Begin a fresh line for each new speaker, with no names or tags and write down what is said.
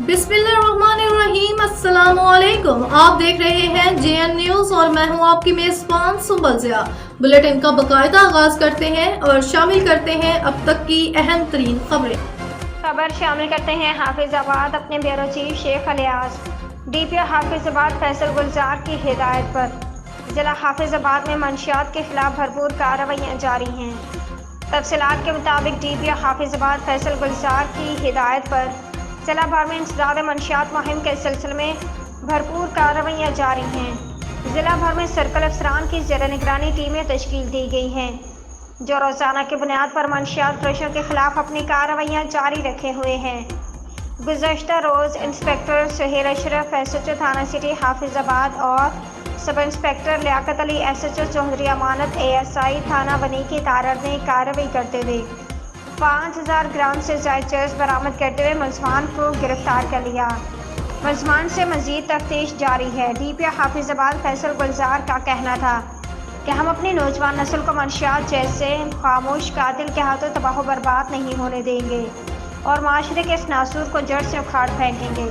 बिस्मिल्लाहिर्रहमानिर्रहीम। अस्सलामुअलैकुम। आप देख रहे हैं JN न्यूज और मैं हूं आपकी मेजबान सुबह ज़िया। बुलेटिन का बाकायदा आगाज करते हैं और शामिल करते हैं अब तक की अहम तरीन
खबर शामिल करते हैं। हाफिजाबाद अपने bureau chief Sheikh Ilyas DPO Hafizabad Faisal Gulzar की हिदायत पर जिला हाफिजाबाद में मंशियात के खिलाफ भरपूर कार्रवाइयाँ जारी हैं। तफसीलात के मुताबिक DPO हाफिजाबाद फैसल गुलजार की हिदायत पर जिला भर में इंसदाद मंशियात मुहिम के सिलसिले में भरपूर कार्रवाइयाँ जारी हैं। जिला भर में सर्कल अफसरान की ज़ेर निगरानी टीमें तश्कील दी गई हैं जो रोज़ाना की बुनियाद पर मंशियात फरोशों के खिलाफ अपनी कार्रवाइयाँ जारी रखे हुए हैं। गुज़श्ता रोज़ इंस्पेक्टर सुहेल अशरफ SHO थाना सिटी हाफिजाबाद और सब inspector Liaquat Ali SHO Chaudhry Amanat ASI थाना बनी की तारर ने कार्रवाई करते हुए 5000 ग्राम से ज़ायद चर्स बरामद करते हुए मुलज़मान को गिरफ्तार कर लिया। मुलज़मान से मज़ीद तफ्तीश जारी है। DPO हाफिजाबाद फैसल गुलजार का कहना था कि हम अपनी नौजवान नस्ल को मंशियात जैसे खामोश कातिल के हाथों तबाह बर्बाद नहीं होने देंगे और माशरे के इस नासूर को जड़ से उखाड़ फेंकेंगे।